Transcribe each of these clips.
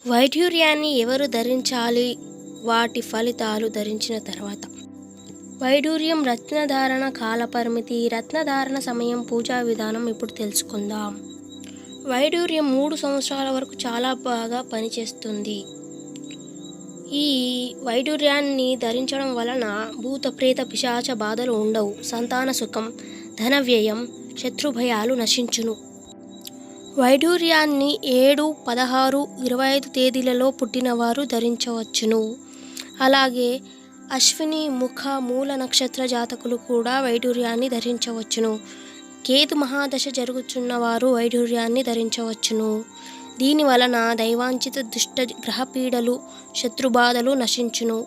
వైఢూర్యాన్ని ఎవరు ధరించాలి? వాటి ఫలితాలు ధరించిన తర్వాత. వైఢూర్యం రత్నధారణ కాలపరిమితి, రత్నధారణ సమయం, పూజా విధానం ఇప్పుడు తెలుసుకుందాం. వైఢూర్యం 3 సంవత్సరాల వరకు చాలా బాగా పనిచేస్తుంది. ఈ వైఢూర్యాన్ని ధరించడం వలన భూత ప్రేత పిశాచ బాధలు ఉండవు, సంతాన సుఖం, ధన వ్యయం, శత్రుభయాలు నశించును. వైఢూర్యాన్ని 7, 16, 25 తేదీలలో పుట్టినవారు ధరించవచ్చును. అలాగే అశ్విని, ముఖ, మూల నక్షత్ర జాతకులు కూడా వైఢూర్యాన్ని ధరించవచ్చును. కేతు మహాదశ జరుగుతున్నవారు వైఢూర్యాన్ని ధరించవచ్చును. దీని వలన దైవాంచిత దుష్ట గ్రహపీడలు, శత్రుబాధలు నశించును.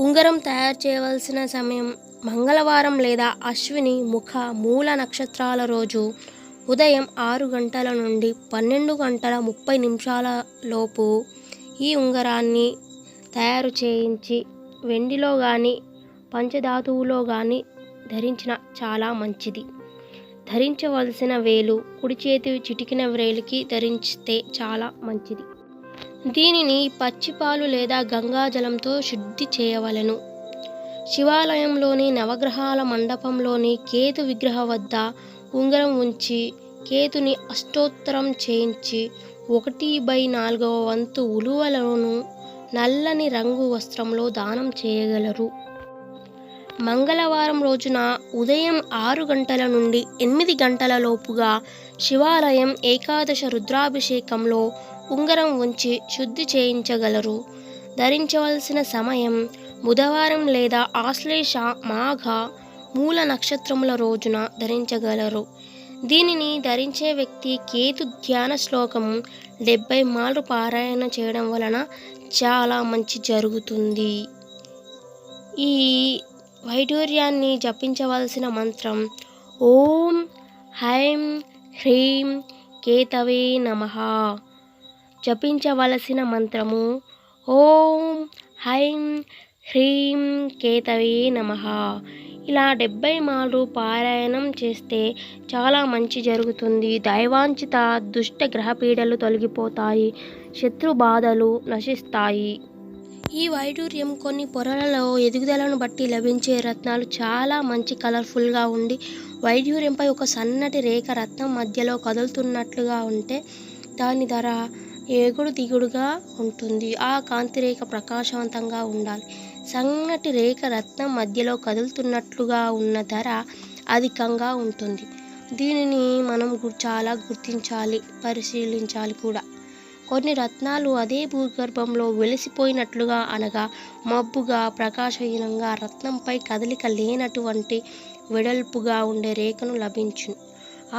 ఉంగరం తయారు చేయవలసిన సమయం మంగళవారం లేదా అశ్విని, ముఖ, మూల నక్షత్రాల రోజు ఉదయం 6 గంటల నుండి 12 గంటల 30 నిమిషాల లోపు ఈ ఉంగరాన్ని తయారు చేయించి వెండిలో కానీ పంచధాతువులో కానీ ధరించిన చాలా మంచిది. ధరించవలసిన వేలు కుడి చేతి చిటికిన వేలికి ధరిస్తే చాలా మంచిది. దీనిని పచ్చిపాలు లేదా గంగాజలంతో శుద్ధి చేయవలెను. శివాలయంలోని నవగ్రహాల మండపంలోని కేతు విగ్రహ వద్ద ఉంగరం ఉంచి కేతుని అష్టోత్తరం చేయించి 1/4 వంతు ఉలువలను నల్లని రంగు వస్త్రంలో దానం చేయగలరు. మంగళవారం రోజున ఉదయం 6 గంటల నుండి 8 గంటల లోపుగా శివాలయం ఏకాదశ రుద్రాభిషేకంలో ఉంగరం ఉంచి శుద్ధి చేయించగలరు. ధరించవలసిన సమయం బుధవారం లేదా ఆశ్లేష, మాఘ, మూల నక్షత్రముల రోజున ధరించగలరు. దీనిని ధరించే వ్యక్తి కేతు ధ్యాన శ్లోకం 70 మార్లు పారాయణ చేయడం వలన చాలా మంచి జరుగుతుంది. ఈ వైఢూర్యాన్ని జపించవలసిన మంత్రం ఓం హైం హ్రీం కేతవే నమః. జపించవలసిన మంత్రము ఓం హైం హ్రీం కేతవే నమః. ఇలా 70 మార్లు పారాయణం చేస్తే చాలా మంచి జరుగుతుంది. దైవాంచిత దుష్ట గ్రహపీడలు తొలగిపోతాయి, శత్రు బాధలు నశిస్తాయి. ఈ వైఢూర్యం కొన్ని పొరలలో ఎదుగుదలను బట్టి లభించే రత్నాలు చాలా మంచి కలర్ఫుల్గా ఉండి వైఢూర్యంపై ఒక సన్నటి రేఖ రత్నం మధ్యలో కదులుతున్నట్లుగా ఉంటే దాని ధర ఎగుడు దిగుడుగా ఉంటుంది. ఆ కాంతి రేఖ ప్రకాశవంతంగా ఉండాలి. సన్నటి రేఖ రత్నం మధ్యలో కదులుతున్నట్లుగా ఉన్న ధర అధికంగా ఉంటుంది. దీనిని మనం చాలా గుర్తించాలి, పరిశీలించాలి కూడా. కొన్ని రత్నాలు అదే భూగర్భంలో వెలిసిపోయినట్లుగా అనగా మబ్బుగా, ప్రకాశహీనంగా, రత్నంపై కదలిక లేనటువంటి వెడల్పుగా ఉండే రేఖను లభించును.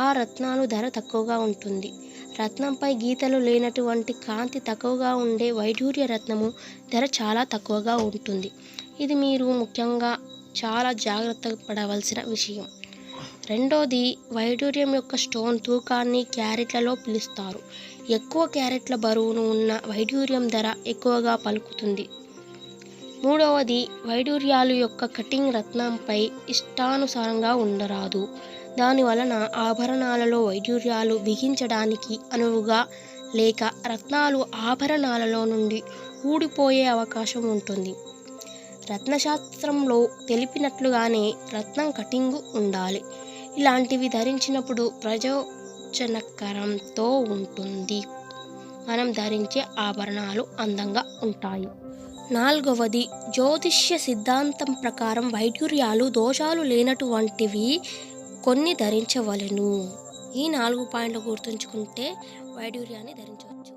ఆ రత్నాలు ధర తక్కువగా ఉంటుంది. రత్నంపై గీతలు లేనటువంటి కాంతి తక్కువగా ఉండే వైఢూర్య రత్నము ధర చాలా తక్కువగా ఉంటుంది. ఇది మీరు ముఖ్యంగా చాలా జాగ్రత్త పడవలసిన విషయం. రెండోది, వైఢూర్యం యొక్క స్టోన్ తూకాన్ని క్యారెట్లలో పిలుస్తారు. ఎక్కువ క్యారెట్ల బరువును ఉన్న వైఢూర్యం ధర ఎక్కువగా పలుకుతుంది. మూడవది, వైఢూర్యాలు యొక్క కటింగ్ రత్నంపై ఇష్టానుసారంగా ఉండరాదు. దాని వలన ఆభరణాలలో వైఢూర్యాలు బిగించడానికి అనువుగా లేక రత్నాలు ఆభరణాలలో నుండి ఊడిపోయే అవకాశం ఉంటుంది. రత్నశాస్త్రంలో తెలిపినట్లుగానే రత్నం కటింగు ఉండాలి. ఇలాంటివి ధరించినప్పుడు ప్రయోజనకరంతో ఉంటుంది. మనం ధరించే ఆభరణాలు అందంగా ఉంటాయి. నాలుగవది, జ్యోతిష్య సిద్ధాంతం ప్రకారం వైఢూర్యాలు దోషాలు లేనటువంటివి కొన్ని ధరించవలెను. ఈ 4 పాయింట్లు గుర్తుంచుకుంటే వైఢూర్యాన్ని ధరించవచ్చు.